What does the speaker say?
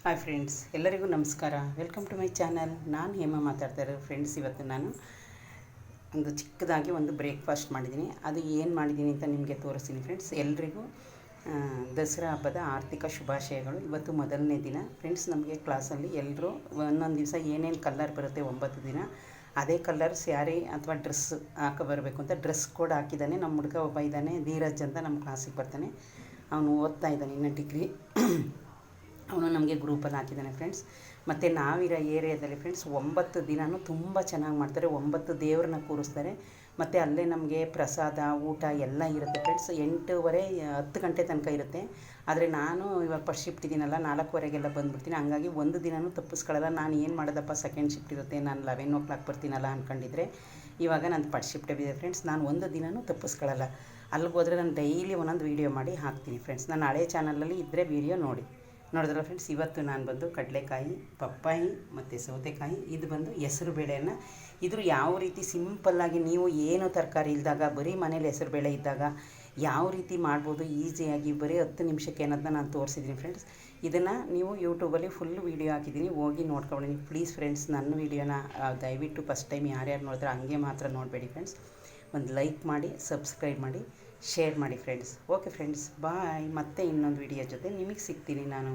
Hi friends, ಎಲ್ಲರಿಗೂ ನಮಸ್ಕಾರ. Welcome to my channel. ನಾನು ಹೇಮ ಮಾತಾಡ್ತಾ ಇರೋದು ಫ್ರೆಂಡ್ಸ್. ಇವತ್ತು ನಾನು ಒಂದು ಚಿಕ್ಕದಾಗಿ ಒಂದು ಬ್ರೇಕ್ಫಾಸ್ಟ್ ಮಾಡಿದ್ದೀನಿ. ಅದು ಏನು ಮಾಡಿದ್ದೀನಿ ಅಂತ ನಿಮಗೆ ತೋರಿಸ್ತೀನಿ ಫ್ರೆಂಡ್ಸ್. ಎಲ್ರಿಗೂ ದಸರಾ ಹಬ್ಬದ ಆರ್ಥಿಕ ಶುಭಾಶಯಗಳು. ಇವತ್ತು ಮೊದಲನೇ ದಿನ ಫ್ರೆಂಡ್ಸ್. ನಮಗೆ ಕ್ಲಾಸಲ್ಲಿ ಎಲ್ಲರೂ ಒಂದೊಂದು ದಿವಸ ಏನೇನು ಕಲರ್ ಬರುತ್ತೆ 9 ದಿನ ಅದೇ ಕಲರ್ ಸ್ಯಾರಿ ಅಥವಾ ಡ್ರೆಸ್ ಬರಬೇಕು ಅಂತ ಡ್ರೆಸ್ ಕೋಡ್ ಹಾಕಿದ್ದಾನೆ. ನಮ್ಮ ಹುಡುಗ ಒಬ್ಬ ಇದ್ದಾನೆ, ಧೀರಜ್ ಅಂತ, ನಮ್ಮ ಕ್ಲಾಸಿಗೆ ಬರ್ತಾನೆ. ಅವನು ಓದ್ತಾ ಇದ್ದಾನೆ, ಇನ್ನು ಡಿಗ್ರಿ. ಅವನು ನಮಗೆ ಗ್ರೂಪಲ್ಲಿ ಹಾಕಿದ್ದಾನೆ ಫ್ರೆಂಡ್ಸ್. ಮತ್ತು ನಾವಿರೋ ಏರಿಯಾದಲ್ಲಿ ಫ್ರೆಂಡ್ಸ್ 9 ದಿನವೂ ತುಂಬ ಚೆನ್ನಾಗಿ ಮಾಡ್ತಾರೆ. 9 ದೇವ್ರನ್ನ ಕೂರಿಸ್ತಾರೆ. ಮತ್ತು ಅಲ್ಲೇ ನಮಗೆ ಪ್ರಸಾದ, ಊಟ ಎಲ್ಲ ಇರುತ್ತೆ ಫ್ರೆಂಡ್ಸ್. 8:30 10 ಗಂಟೆ ತನಕ ಇರುತ್ತೆ. ಆದರೆ ನಾನು ಇವಾಗ ಫಸ್ಟ್ ಶಿಫ್ಟ್ ಇದ್ದೀನಲ್ಲ, 4:15ಗೆಲ್ಲ ಬಂದುಬಿಡ್ತೀನಿ. ಹಂಗಾಗಿ ಒಂದು ದಿನವೂ ತಪ್ಪಿಸ್ಕೊಳ್ಳಲ್ಲ. ನಾನು ಏನು ಮಾಡೋದಪ್ಪ, ಸೆಕೆಂಡ್ ಶಿಫ್ಟ್ ಇರುತ್ತೆ, ನಾನು 11 o'clock ಬರ್ತೀನಲ್ಲ ಅಂದ್ಕೊಂಡಿದ್ರೆ, ಇವಾಗ ನಂದು ಫಸ್ಟ್ ಶಿಫ್ಟ್ ಇದೆ ಫ್ರೆಂಡ್ಸ್. ನಾನು ಒಂದು ದಿನವೂ ತಪ್ಪಿಸ್ಕೊಳ್ಳಲ್ಲ. ಅಲ್ಲಿಗೆ ಹೋದರೆ ನಾನು ಡೈಲಿ ಒಂದೊಂದು ವೀಡಿಯೋ ಮಾಡಿ ಹಾಕ್ತೀನಿ ಫ್ರೆಂಡ್ಸ್. ನಾನು ಹಳೆ ಚಾನಲಲ್ಲಿ ಇದ್ದರೆ ವೀಡಿಯೋ ನೋಡಿದ್ರಲ್ಲ ಫ್ರೆಂಡ್ಸ್. ಇವತ್ತು ನಾನು ಬಂದು ಕಡಲೆಕಾಯಿ, ಪಪ್ಪಾಯಿ ಮತ್ತು ಸೌತೆಕಾಯಿ, ಇದು ಬಂದು ಹೆಸರು ಬೇಳೆಯನ್ನು ಇದ್ರ ಯಾವ ರೀತಿ ಸಿಂಪಲ್ಲಾಗಿ ನೀವು ಏನು ತರಕಾರಿ ಇಲ್ಲದಾಗ, ಬರೀ ಮನೇಲಿ ಹೆಸರು ಬೇಳೆ ಇದ್ದಾಗ ಯಾವ ರೀತಿ ಮಾಡ್ಬೋದು ಈಸಿಯಾಗಿ ಬರೀ 10 ನಿಮಿಷಕ್ಕೆ ಅನ್ನೋದನ್ನ ನಾನು ತೋರಿಸಿದ್ದೀನಿ ಫ್ರೆಂಡ್ಸ್. ಇದನ್ನು ನೀವು ಯೂಟ್ಯೂಬಲ್ಲಿ ಫುಲ್ ವೀಡಿಯೋ ಹಾಕಿದ್ದೀನಿ, ಹೋಗಿ ನೋಡ್ಕೊಳ್ಳಿ ಪ್ಲೀಸ್ ಫ್ರೆಂಡ್ಸ್. ನನ್ನ ವೀಡಿಯೋನ ದಯವಿಟ್ಟು ಫಸ್ಟ್ ಟೈಮ್ ಯಾರ್ಯಾರು ನೋಡಿದ್ರೆ ಹಂಗೆ ಮಾತ್ರ ನೋಡಬೇಡಿ ಫ್ರೆಂಡ್ಸ್. ಒಂದು ಲೈಕ್ ಮಾಡಿ, ಸಬ್ಸ್ಕ್ರೈಬ್ ಮಾಡಿ, ಶೇರ್ ಮಾಡಿ ಫ್ರೆಂಡ್ಸ್. ಓಕೆ ಫ್ರೆಂಡ್ಸ್, ಬಾಯ್. ಮತ್ತೆ ಇನ್ನೊಂದು ವಿಡಿಯೋ ಜೊತೆ ನಿಮಗೆ ಸಿಗ್ತೀನಿ ನಾನು.